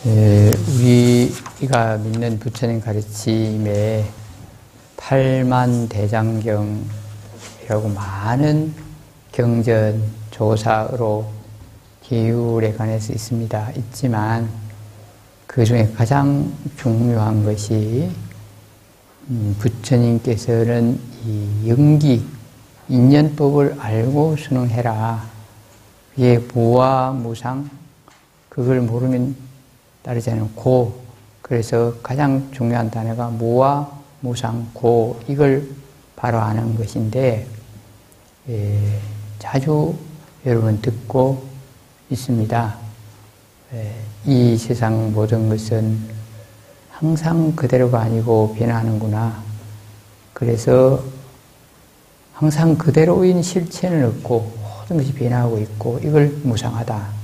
우리가 믿는 부처님 가르침에 팔만대장경이라고 많은 경전, 조사로 기율에 관해서 있지만 그 중에 가장 중요한 것이 부처님께서는 이 영기, 인연법을 알고 수능해라. 이게 무와 무상, 그걸 모르면 따르지 않으면 고. 그래서 가장 중요한 단어가 무와 무상, 고. 이걸 바로 아는 것인데, 자주 여러분 듣고 있습니다. 이 세상 모든 것은 항상 그대로가 아니고 변하는구나. 그래서 항상 그대로인 실체는 없고 모든 것이 변하고 있고 이걸 무상하다.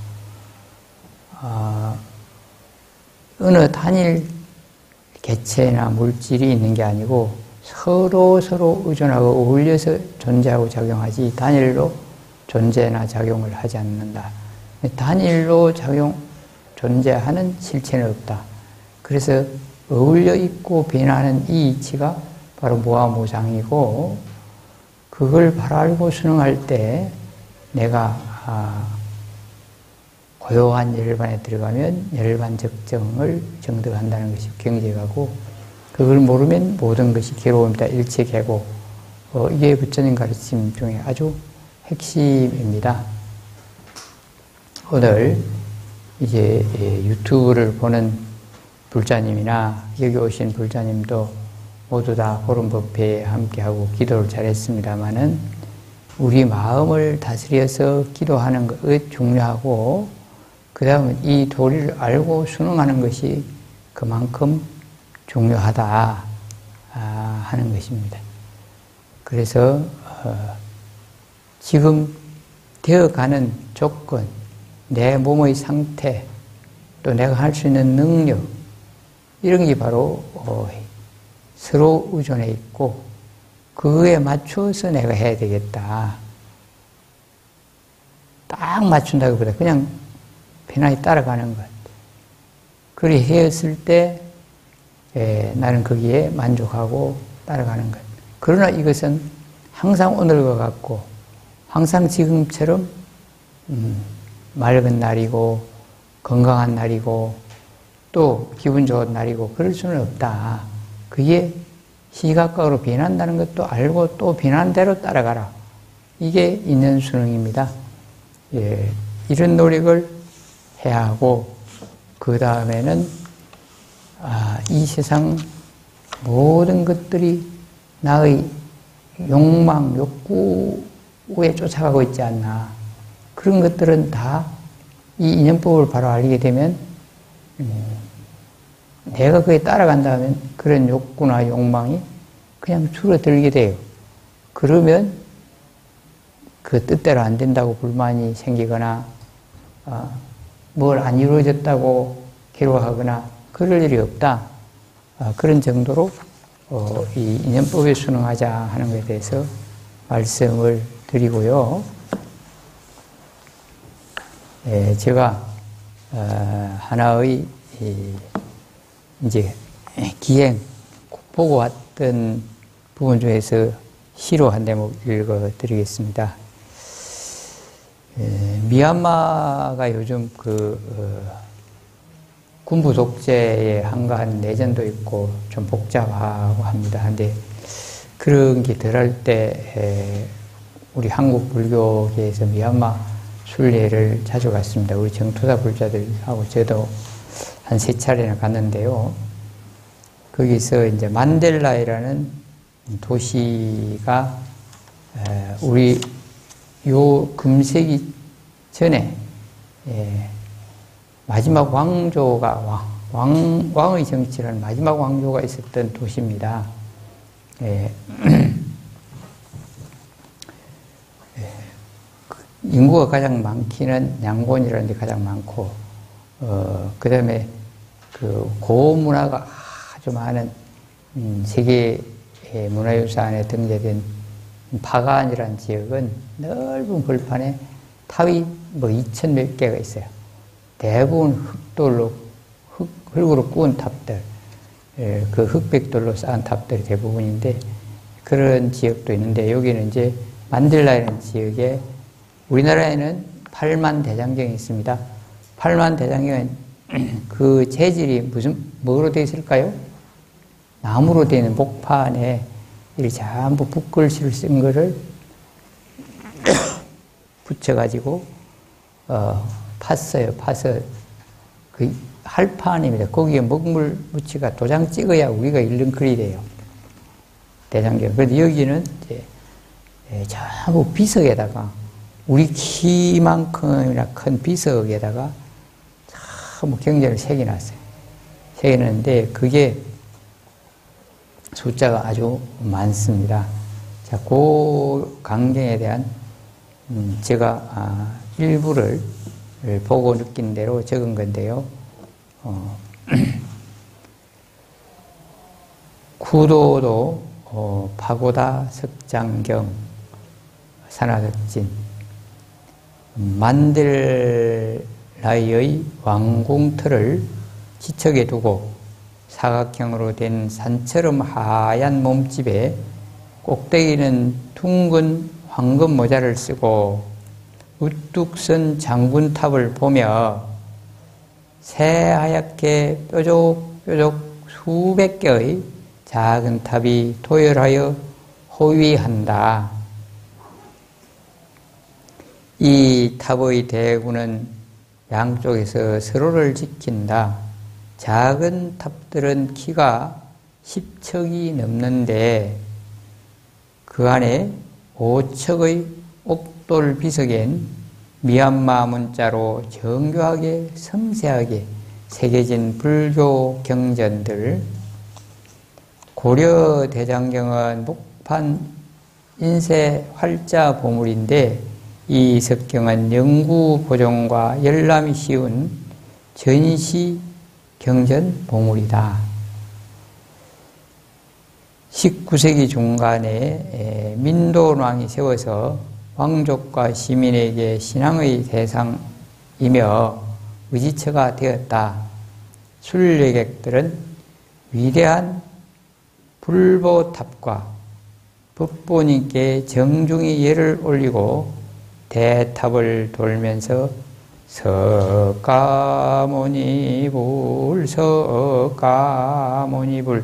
어느 단일 개체나 물질이 있는 게 아니고 서로 의존하고 어울려서 존재하고 작용하지 단일로 존재나 작용을 하지 않는다. 단일로 존재하는 실체는 없다. 그래서 어울려 있고 변하는 이 이치가 바로 무아무상이고 그걸 바로 알고 수능할 때 내가 고요한 열반에 들어가면 열반 적정을 정득한다는 것이 경제가고 그걸 모르면 모든 것이 괴로움이다. 일체계고 이게 부처님 가르침 중에 아주 핵심입니다. 오늘 이제 유튜브를 보는 불자님이나 여기 오신 불자님도 모두 다 보름법회에 함께하고 기도를 잘했습니다마는 우리 마음을 다스려서 기도하는 것이 중요하고 그 다음에 이 도리를 알고 수능하는 것이 그만큼 중요하다 하는 것입니다. 그래서 지금 되어가는 조건, 내 몸의 상태, 또 내가 할 수 있는 능력 이런 게 바로 서로 의존해 있고 그거에 맞춰서 내가 해야 되겠다. 딱 맞춘다기보다 그냥 편하게 따라가는 것. 그리 했을 때 나는 거기에 만족하고 따라가는 것. 그러나 이것은 항상 오늘과 같고 항상 지금처럼 맑은 날이고 건강한 날이고 또 기분 좋은 날이고 그럴 수는 없다. 그게 시각각으로 변한다는 것도 알고 또 변한 대로 따라가라. 이게 있는 수능입니다. 이런 노력을 해야 하고 그 다음에는 이 세상 모든 것들이 나의 욕망, 욕구에 쫓아가고 있지 않나. 그런 것들은 다 이 인연법을 바로 알게 되면 내가 그에 따라간다면 그런 욕구나 욕망이 그냥 줄어들게 돼요. 그러면 그 뜻대로 안 된다고 불만이 생기거나 뭘 안 이루어졌다고 괴로워하거나 그럴 일이 없다. 그런 정도로 이 인연법에 순응하자 하는 것에 대해서 말씀을 드리고요. 제가 하나의 이제 기행 보고 왔던 부분 중에서 시로 한 대목 읽어드리겠습니다. 미얀마가 요즘 군부 독재에 한가한 내전도 있고 좀 복잡하고 합니다. 근데 그런 게 덜할 때 우리 한국 불교계에서 미얀마 순례를 자주 갔습니다. 우리 정토사 불자들하고 저도 한 3차례나 갔는데요. 거기서 이제 만델라이라는 도시가 우리 요 금세기 전에 마지막 왕조가 왕의 정치라는 마지막 왕조가 있었던 도시입니다. 인구가 가장 많기는 양곤이라는 데 가장 많고 그 다음에 그 고문화가 아주 많은 세계 문화유산에 등재된 파간이라는 지역은 넓은 벌판에 탑이 2,000몇 개가 있어요. 대부분 흙돌로 흙으로 구운 탑들, 그 흑백돌로 쌓은 탑들이 대부분인데 그런 지역도 있는데 여기는 이제 만딜라라는 지역에 우리나라에는 팔만대장경이 있습니다. 팔만대장경은 그 재질이 뭐로 되어 있을까요? 나무로 되어 있는 목판에 이 전부 붓글씨를 쓴 거를 붙여가지고 팠어요. 파서 그 할판입니다. 거기에 먹물 묻히가 도장 찍어야 우리가 읽는글이 돼요. 대장경. 그런데 여기는 이제 전부 비석에다가 우리 키만큼이나 큰 비석에다가 전부 경전을 새겨놨어요. 새겨놨는데 그게 숫자가 아주 많습니다. 자, 그 강경에 대한 제가 일부를 보고 느낀 대로 적은 건데요. 구도도 파고다 석장경 산화석진 만들라의 왕궁틀을 지척에 두고 사각형으로 된 산처럼 하얀 몸집에 꼭대기는 둥근 황금 모자를 쓰고 우뚝 선 장군탑을 보며 새하얗게 뾰족뾰족 수백 개의 작은 탑이 도열하여 호위한다. 이 탑의 대구는 양쪽에서 서로를 지킨다. 작은 탑들은 키가 10척이 넘는데 그 안에 5척의 옥돌 비석엔 미얀마 문자로 정교하게 섬세하게 새겨진 불교 경전들, 고려 대장경은 목판 인쇄 활자 보물인데 이 석경은 영구 보존과 열람이 쉬운 전시 경전 보물이다. 19세기 중간에 민도왕이 세워서 왕족과 시민에게 신앙의 대상이며 의지처가 되었다. 순례객들은 위대한 불보탑과 법보님께 정중히 예를 올리고 대탑을 돌면서 석가모니불 석가모니불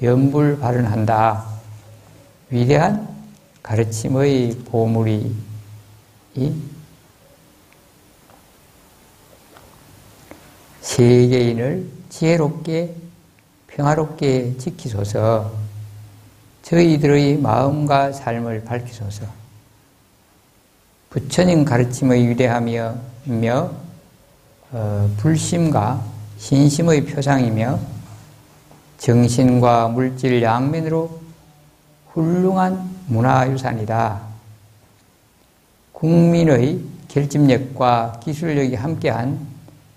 연불 발언한다. 위대한 가르침의 보물이 세계인을 지혜롭게 평화롭게 지키소서. 저희들의 마음과 삶을 밝히소서. 부처님 가르침의 위대하며 불심과 신심의 표상이며 정신과 물질 양면으로 훌륭한 문화유산이다. 국민의 결집력과 기술력이 함께한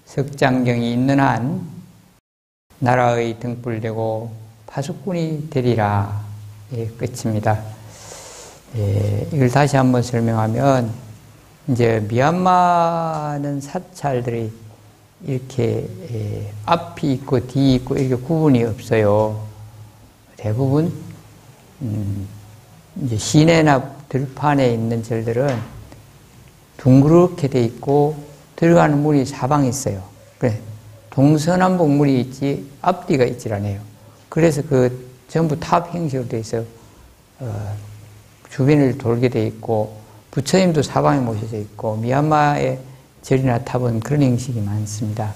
석장경이 있는 한 나라의 등불되고 파수꾼이 되리라. 예, 끝입니다. 예, 이걸 다시 한번 설명하면 이제 미얀마는 사찰들이 이렇게 앞이 있고 뒤 있고 이렇게 구분이 없어요. 대부분 이제 시내나 들판에 있는 절들은 둥그렇게 돼 있고 들어가는 문이 사방에 있어요. 그래 동서남북 문이 있지 앞뒤가 있질 않아요. 그래서 그 전부 탑 형식으로 돼 있어요. 주변을 돌게 돼 있고 부처님도 사방에 모셔져 있고 미얀마의 절이나 탑은 그런 형식이 많습니다.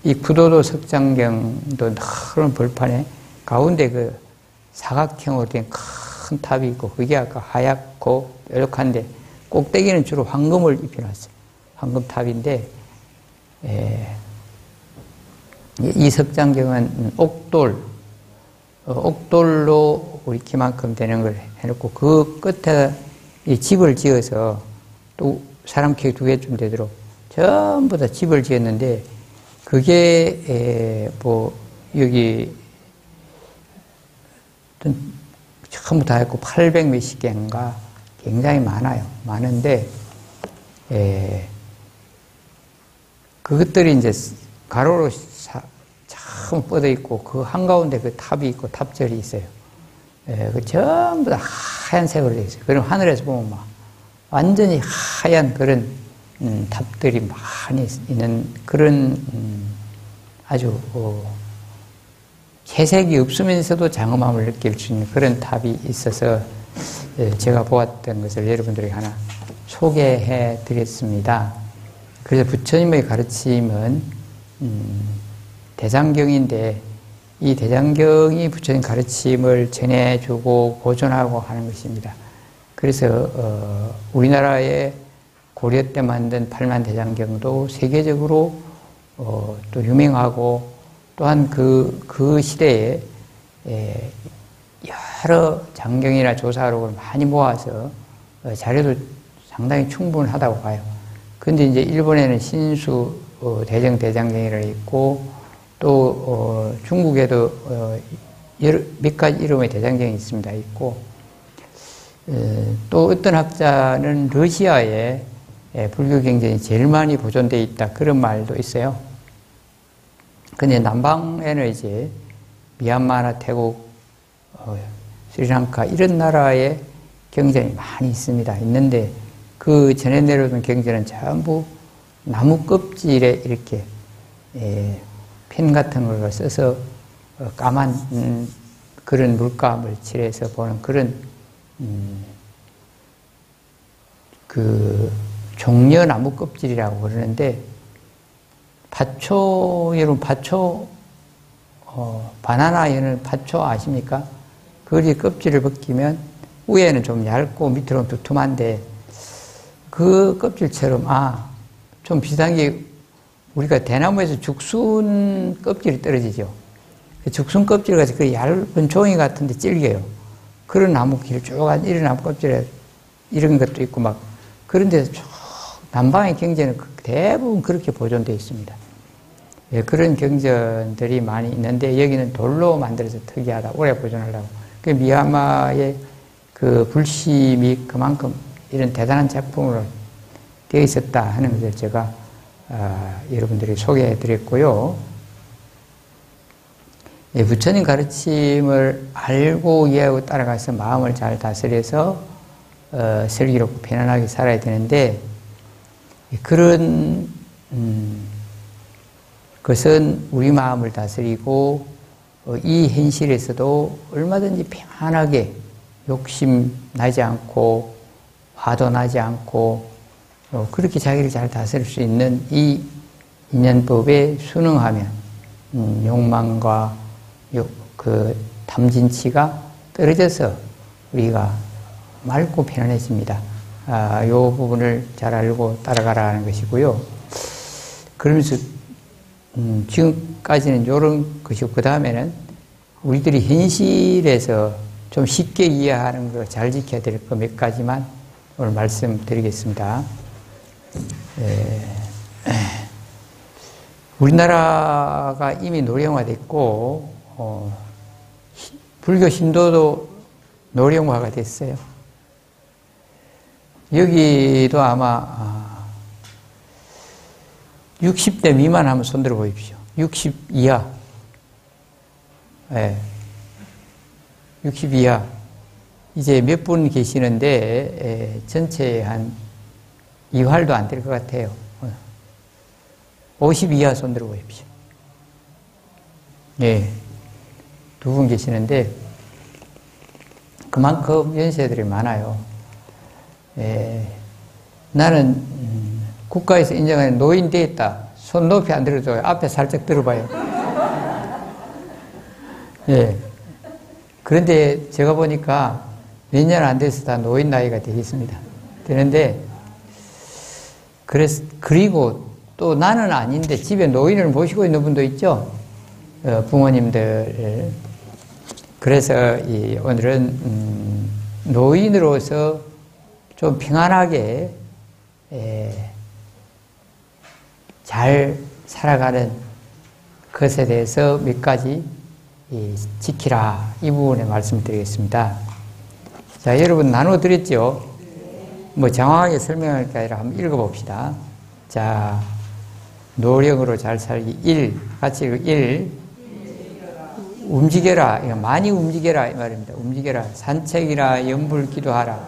이 구도도 석장경도 큰 벌판에 가운데 그 사각형으로 된 큰 탑이 있고 그게 아까 하얗고 뾰족한데 꼭대기는 주로 황금을 입혀놨어요. 황금탑인데 이 석장경은 옥돌로 우리 키만큼 되는 걸 해놓고 그 끝에 이 집을 지어서 또 사람 키 2개쯤 되도록 전부 다 집을 지었는데 그게 뭐 여기 전부 다 했고 800 몇십 개인가 굉장히 많아요. 많은데 그것들이 이제 가로로 큰 뻗어 있고 그 한가운데 그 탑이 있고 탑절이 있어요. 그 전부 다 하얀색으로 되어 있어요. 그럼 하늘에서 보면 막 완전히 하얀 그런 탑들이 많이 있는 그런 아주 회색이 없으면서도 장엄함을 느낄 수 있는 그런 탑이 있어서 제가 보았던 것을 여러분들에게 하나 소개해 드렸습니다. 그래서 부처님의 가르침은 대장경인데 이 대장경이 부처님 가르침을 전해주고 보존하고 하는 것입니다. 그래서 우리나라의 고려 때 만든 팔만대장경도 세계적으로 또 유명하고 또한 그 시대에 여러 장경이나 조사록을 많이 모아서 자료도 상당히 충분하다고 봐요. 근데 이제 일본에는 신수 대정 대장경이라 있고 또 중국에도 몇 가지 이름의 대장경이 있습니다. 있고 또 어떤 학자는 러시아에 불교 경전이 제일 많이 보존되어 있다 그런 말도 있어요. 근데 남방에는 이제 미얀마나 태국, 스리랑카 이런 나라에 경전이 많이 있습니다. 있는데 그 전해 내려오는 경전은 전부 나무 껍질에 이렇게 펜 같은 걸로 써서 까만 그런 물감을 칠해서 보는 그런 그 종려나무 껍질이라고 그러는데 밭초, 여러분 밭초 바나나 여는 밭초 아십니까? 거기 껍질을 벗기면 위에는 좀 얇고 밑으로는 두툼한데 그 껍질처럼 좀 비슷한 게 우리가 대나무에서 죽순 껍질이 떨어지죠. 죽순 껍질 같이 그 얇은 종이 같은데 질겨요. 그런 나무 길을 쭉 이런 나무 껍질에 이런 것도 있고 막 그런 데서 쭉 남방의 경전은 대부분 그렇게 보존되어 있습니다. 그런 경전들이 많이 있는데 여기는 돌로 만들어서 특이하다. 오래 보존하려고. 그 미얀마의 그 불심이 그만큼 이런 대단한 작품으로 되어 있었다 하는 것을 제가 여러분들이 소개해 드렸고요. 부처님 가르침을 알고 이해하고 따라가서 마음을 잘 다스려서 슬기롭고 편안하게 살아야 되는데 그런 것은 우리 마음을 다스리고 이 현실에서도 얼마든지 편안하게 욕심 나지 않고 화도 나지 않고 그렇게 자기를 잘 다스릴 수 있는 이 인연법에 순응하면 욕망과 그 탐진치가 떨어져서 우리가 맑고 편안해집니다. 이 부분을 잘 알고 따라가라는 것이고요. 그러면서 지금까지는 이런 것이고 그 다음에는 우리들이 현실에서 좀 쉽게 이해하는 거 잘 지켜야 될 거 몇 가지만 오늘 말씀드리겠습니다. 우리나라가 이미 노령화됐고 불교 신도도 노령화가 됐어요. 여기도 아마 60대 미만 한번 손들어 보십시오. 60 이하. 60 이하. 이제 몇 분 계시는데 전체에 한 2활도 안 될 것 같아요. 50 이하 손들어 보십시오. 두 분 계시는데 그만큼 연세들이 많아요. 나는 국가에서 인정하는 노인 되었다. 손 높이 안 들어줘요. 앞에 살짝 들어봐요. 그런데 제가 보니까 몇 년 안 돼서 다 노인 나이가 되겠습니다. 되는데 그리고 또 나는 아닌데 집에 노인을 모시고 있는 분도 있죠. 부모님들. 그래서 오늘은 노인으로서 좀 평안하게 잘 살아가는 것에 대해서 몇 가지 지키라 이 부분에 말씀드리겠습니다. 자, 여러분 나눠드렸죠? 뭐 장황하게 설명할 게 아니라 한번 읽어봅시다. 자, 노령으로 잘 살기 1, 같이 읽어 1. 움직여라. 많이 움직여라. 이 말입니다. 움직여라. 산책이나 연불 기도하라.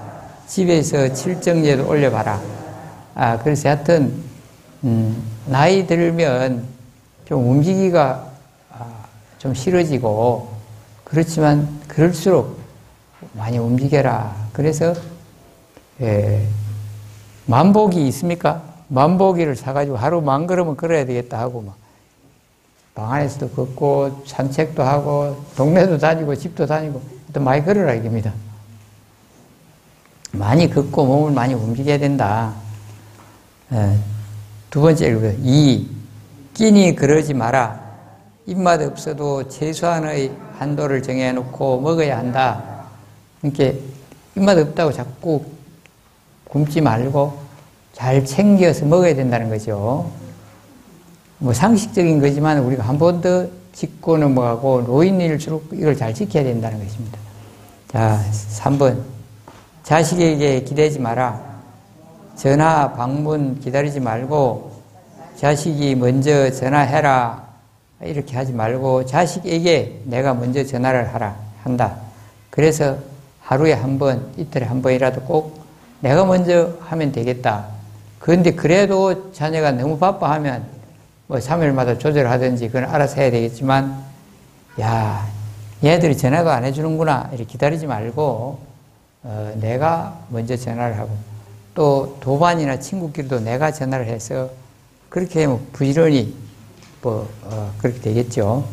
집에서 칠정예도 올려봐라. 그래서 하여튼, 나이 들면 좀 움직이기가 좀 싫어지고, 그렇지만 그럴수록 많이 움직여라. 그래서, 만보기 있습니까? 만보기를 사가지고 하루 10,000걸음은 걸어야 되겠다 하고, 막, 방 안에서도 걷고, 산책도 하고, 동네도 다니고, 집도 다니고, 또 많이 걸으라 이겁니다. 많이 걷고 몸을 많이 움직여야 된다. 두 번째, 2. 끼니 그러지 마라. 입맛 없어도 최소한의 한도를 정해놓고 먹어야 한다. 이렇게 입맛 없다고 자꾸 굶지 말고 잘 챙겨서 먹어야 된다는 거죠. 뭐 상식적인 거지만 우리가 한 번 더 짚고 넘어가고 노인일수록 이걸 잘 지켜야 된다는 것입니다. 자, 3번. 자식에게 기대지 마라. 전화, 방문 기다리지 말고 자식이 먼저 전화해라. 이렇게 하지 말고 자식에게 내가 먼저 전화를 한다. 그래서 하루에 한 번, 이틀에 한 번이라도 꼭 내가 먼저 하면 되겠다. 그런데 그래도 자녀가 너무 바빠하면 뭐 3일마다 조절하든지 그건 알아서 해야 되겠지만, 야, 얘들이 전화도 안 해주는구나. 이렇게 기다리지 말고 내가 먼저 전화를 하고, 또 도반이나 친구끼리도 내가 전화를 해서 그렇게 하면 부지런히 그렇게 되겠죠.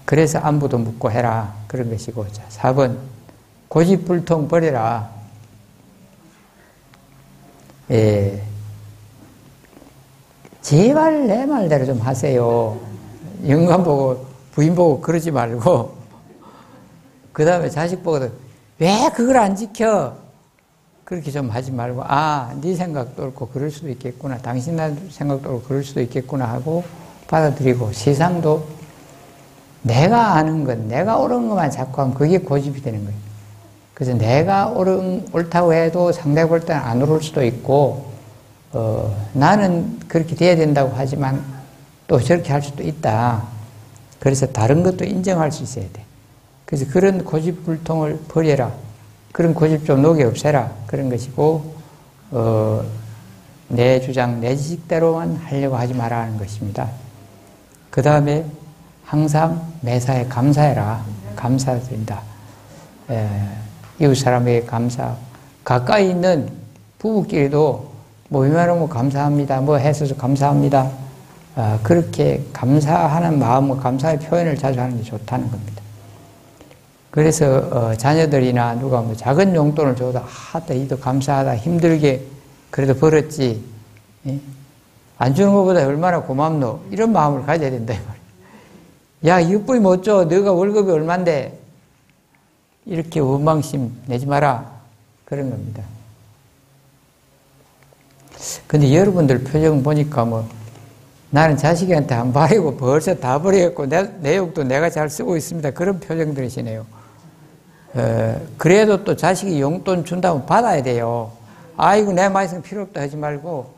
그래서 안부도 묻고 해라. 그런 것이고. 자, 4번. 고집불통 버려라. 제발 내 말대로 좀 하세요. 영감 보고 부인 보고 그러지 말고, 그 다음에 자식 보고도 왜 그걸 안 지켜? 그렇게 좀 하지 말고, 네 생각도 옳고 그럴 수도 있겠구나. 당신 생각도 옳고 그럴 수도 있겠구나 하고 받아들이고, 세상도 내가 아는 것, 내가 옳은 것만 자꾸 하면 그게 고집이 되는 거예요. 그래서 내가 옳다고 해도 상대가 올 때는 안 옳을 수도 있고, 나는 그렇게 돼야 된다고 하지만 또 저렇게 할 수도 있다. 그래서 다른 것도 인정할 수 있어야 돼. 그래서 그런 고집불통을 버려라. 그런 고집 좀 녹여 없애라. 그런 것이고, 내 주장, 내 지식대로만 하려고 하지 말라는 것입니다. 그 다음에 항상 매사에 감사해라. 감사드린다. 이웃 사람에게 감사. 가까이 있는 부부끼리도 뭐 이만하면 감사합니다. 뭐 해서 감사합니다. 그렇게 감사하는 마음과 감사의 표현을 자주 하는 게 좋다는 겁니다. 그래서 자녀들이나 누가 뭐 작은 용돈을 줘도 이도 감사하다. 힘들게 그래도 벌었지. 예? 안 주는 것보다 얼마나 고맙노. 이런 마음을 가져야 된다 이 말이야. 야, 이것뿐이 못 줘. 너가 월급이 얼만데. 이렇게 원망심 내지 마라. 그런 겁니다. 근데 여러분들 표정 보니까 나는 자식한테 안 바라고 벌써 다 버리겠고 내 욕도 내가 잘 쓰고 있습니다. 그런 표정들이시네요. 그래도 또 자식이 용돈 준다면 받아야 돼요. 아이고 내 말씀 필요 없다 하지 말고,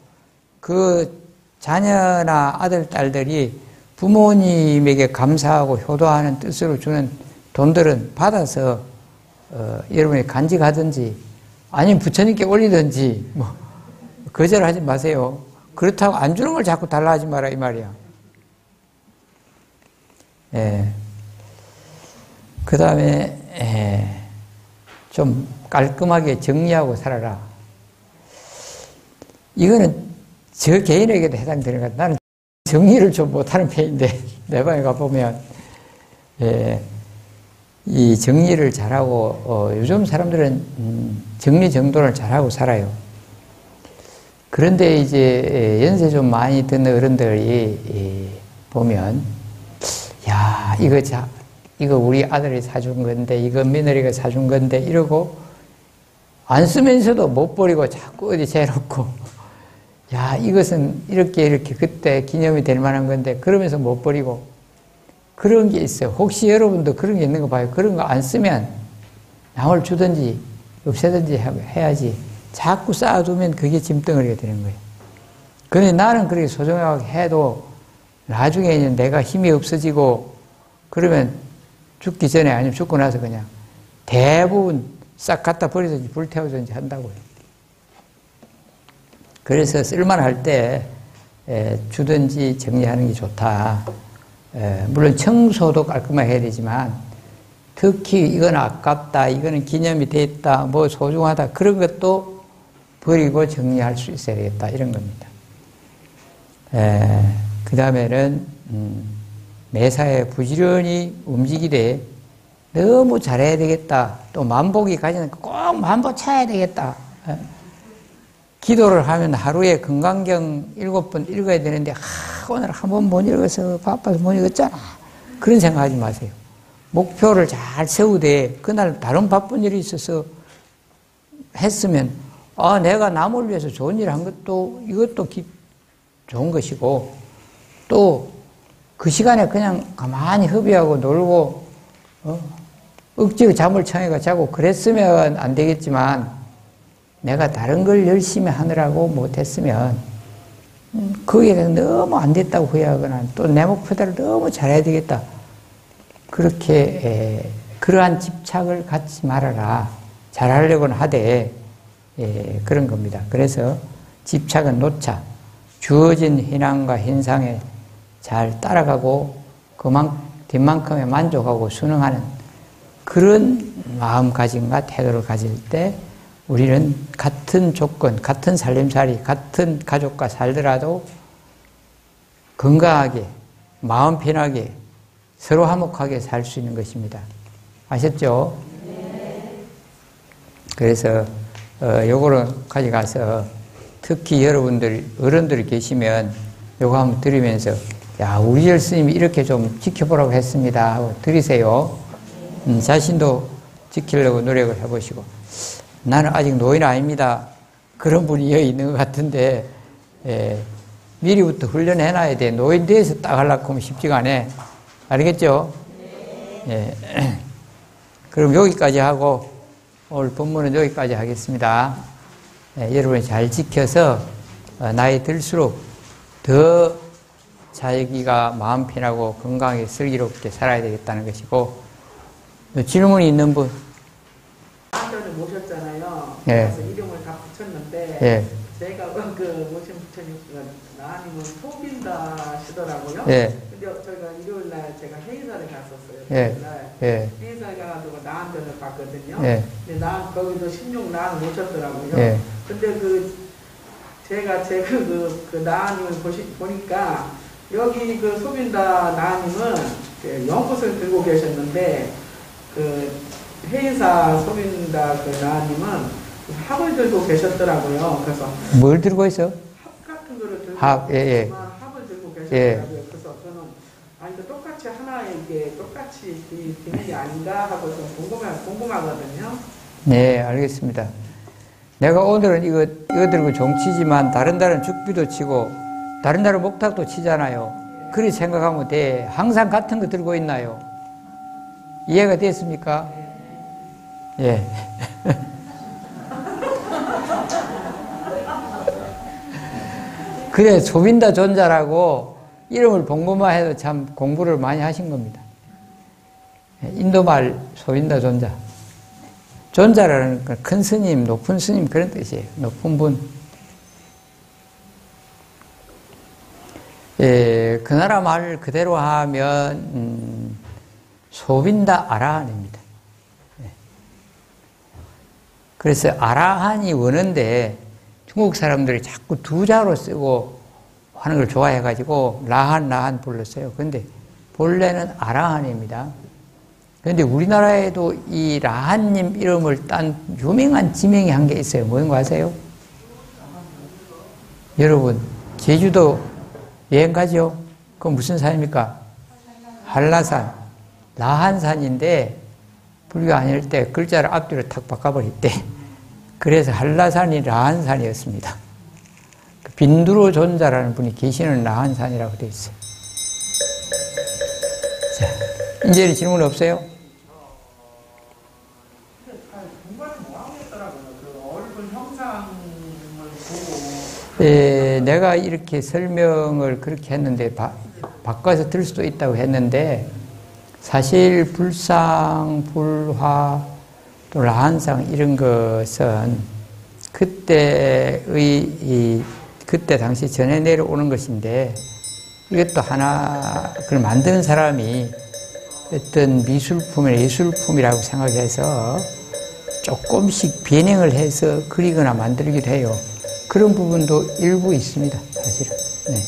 그 자녀나 아들, 딸들이 부모님에게 감사하고 효도하는 뜻으로 주는 돈들은 받아서 여러분이 간직하든지 아니면 부처님께 올리든지 거절하지 마세요. 그렇다고 안 주는 걸 자꾸 달라 하지 마라 이 말이야. 그 다음에 좀 깔끔하게 정리하고 살아라. 이거는 저 개인에게도 해당되는 것 같아요. 나는 정리를 좀 못하는 편인데 내 방에 가보면 이 정리를 잘하고 요즘 사람들은 정리정돈을 잘하고 살아요. 그런데 이제 연세 좀 많이 든 어른들이 보면, 야, 이거 우리 아들이 사준 건데, 이거 며느리가 사준 건데 이러고 안 쓰면서도 못 버리고 자꾸 어디 재놓고, 야, 이것은 이렇게 그때 기념이 될 만한 건데 그러면서 못 버리고, 그런 게 있어요. 혹시 여러분도 그런 게 있는 거 봐요. 그런 거 안 쓰면 남을 주든지 없애든지 해야지. 자꾸 쌓아두면 그게 짐덩어리가 되는 거예요. 그런데 나는 그렇게 소중하게 해도 나중에 내가 힘이 없어지고 그러면 죽기 전에 아니면 죽고 나서 그냥 대부분 싹 갖다 버리든지 불태우든지 한다고요. 그래서 쓸만할 때 주든지 정리하는 게 좋다. 물론 청소도 깔끔하게 해야 되지만 특히 이건 아깝다, 이거는 기념이 됐다, 뭐 소중하다 그런 것도 버리고 정리할 수 있어야 되겠다 이런 겁니다. 그 다음에는 매사에 부지런히 움직이되 너무 잘해야 되겠다. 또 만복이 가지는 꼭 만보 쳐야 되겠다. 기도를 하면 하루에 금강경 7번 읽어야 되는데 오늘 한 번 못 읽어서 바빠서 못 읽었잖아. 그런 생각하지 마세요. 목표를 잘 세우되 그날 다른 바쁜 일이 있어서 했으면 내가 남을 위해서 좋은 일을 한 것도 이것도 좋은 것이고 또 그 시간에 그냥 가만히 허비하고 놀고 억지로 잠을 청해가 자고 그랬으면 안 되겠지만 내가 다른 걸 열심히 하느라고 못했으면 거기에 대해서 너무 안 됐다고 후회하거나 또 내 목표대로 너무 잘해야 되겠다. 그렇게 그러한 집착을 갖지 말아라. 잘하려고는 하되 그런 겁니다. 그래서 집착은 놓자. 주어진 희난과 현상에 잘 따라가고 뒷만큼에 만족하고 순응하는 그런 마음가짐과 태도를 가질 때 우리는 같은 조건, 같은 살림살이, 같은 가족과 살더라도 건강하게, 마음 편하게, 서로 화목하게 살 수 있는 것입니다. 아셨죠? 네. 그래서 요거를 가져가서 특히 여러분들 어른들이 계시면 요거 한번 들으면서 야 우리 절 스님이 이렇게 좀 지켜보라고 했습니다 하고 들으세요. 자신도 지키려고 노력을 해보시고 나는 아직 노인 아닙니다. 그런 분이 여기 있는 것 같은데 미리부터 훈련해놔야 돼. 노인 돼서 딱 하려고 하면 쉽지가 않아. 알겠죠? 네. 그럼 여기까지 하고 오늘 본문은 여기까지 하겠습니다. 여러분이 잘 지켜서 나이 들수록 더 자기가 마음 편하고 건강하게 슬기롭게 살아야 되겠다는 것이고 질문이 있는 분? 나한테는 모셨잖아요. 예. 그래서 이름을 다 붙였는데 예. 제가 그 모신 부처님께서 나님은 소빈다 하시더라고요. 예. 근데 저희가 일요일날 제가 회의사를 갔었어요. 예. 예. 회의사에 가가지고 나한테는 봤거든요. 예. 근데 거기도 16나를 모셨더라고요. 예. 근데 제가 그 나님을 보니까 여기 그 소빈다 나님은 그 연꽃을 들고 계셨는데 그 회의사 소빈다 그 나님은 합을 들고 계셨더라고요. 그래서 뭘 들고 있어? 합 같은 거를 들고 예. 합을 들고 계셨더라고요. 예. 그래서 저는 이거 똑같이 하나에 이게 똑같이 기능이 아닌가 하고 좀 궁금하거든요. 네, 알겠습니다. 내가 오늘은 이거 들고 종치지만 다른 날은 죽비도 치고 다른 날은 목탁도 치잖아요. 그렇게 생각하면 돼. 항상 같은 거 들고 있나요? 이해가 됐습니까? 예. 그래, 소빈다 존자라고 이름을 본것만 해도 참 공부를 많이 하신 겁니다. 인도말 소빈다 존자. 존자라는 건 큰 스님, 높은 스님 그런 뜻이에요. 높은 분. 예, 그 나라 말 그대로 하면 소빈다 아라한입니다. 예. 그래서 아라한이 원어인데 중국 사람들이 자꾸 두 자로 쓰고 하는 걸 좋아해가지고 라한 불렀어요. 근데 본래는 아라한입니다. 그런데 우리나라에도 이 라한님 이름을 딴 유명한 지명이 한 게 있어요. 뭔지 아세요? 여러분, 제주도 여행 가죠? 그건 무슨 산입니까? 한라산. 라한산인데 불교 아닐 때 글자를 앞뒤로 탁 바꿔버렸대. 그래서 한라산이 라한산이었습니다. 빈두로 존자라는 분이 계시는 라한산이라고 되어 있어요. 자, 이제 질문 없어요? 내가 이렇게 설명을 그렇게 했는데 바꿔서 들 수도 있다고 했는데 사실 불상, 불화, 또 라한상 이런 것은 그때 당시 전해 내려오는 것인데, 이것도 하나, 그걸 만드는 사람이 어떤 미술품이나 예술품이라고 생각해서 조금씩 변형을 해서 그리거나 만들기도 해요. 그런 부분도 일부 있습니다, 사실은. 네.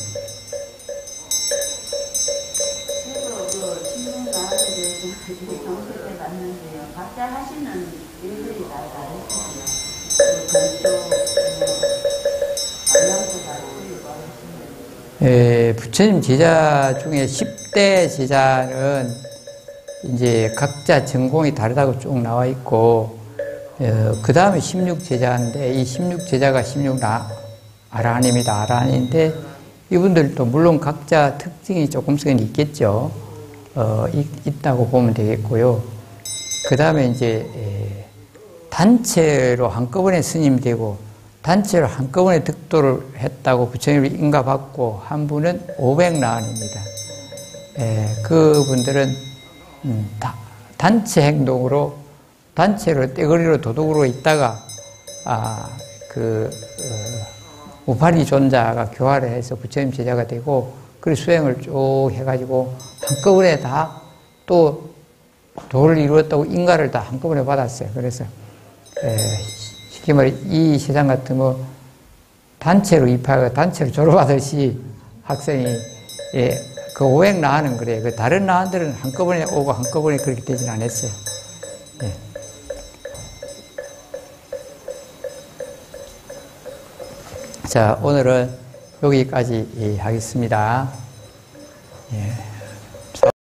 그래서 그 신문 나오는 게 정식에 맞는데요. 각자 하시는 일들이 다 다르시고요. 그 건축, 방향도 다르고 하시는. 부처님 제자 중에 10대 제자는 이제 각자 전공이 다르다고 쭉 나와 있고, 그 다음에 16제자인데, 이 16제자가 16아라한입니다. 아라한인데, 이분들도 물론 각자 특징이 조금씩은 있겠죠. 있다고 보면 되겠고요. 그 다음에 이제, 단체로 한꺼번에 스님이 되고, 단체로 한꺼번에 득도를 했다고 부처님을 인가받고 한 분은 500나한입니다. 그분들은 단체 행동으로, 단체로 떼거리로 도둑으로 있다가, 우파리 존자가 교화를 해서 부처님 제자가 되고, 그 수행을 쭉 해가지고, 한꺼번에 다 또 도를 이루었다고 인가를 다 한꺼번에 받았어요. 그래서, 쉽게 말해, 이 세상 같은 뭐, 단체로 입학하고 단체로 졸업하듯이 학생이, 그 500나한은 그래요. 그 다른 나한들은 한꺼번에 오고 한꺼번에 그렇게 되진 않았어요. 예. 자, 오늘은 여기까지 하겠습니다. 예.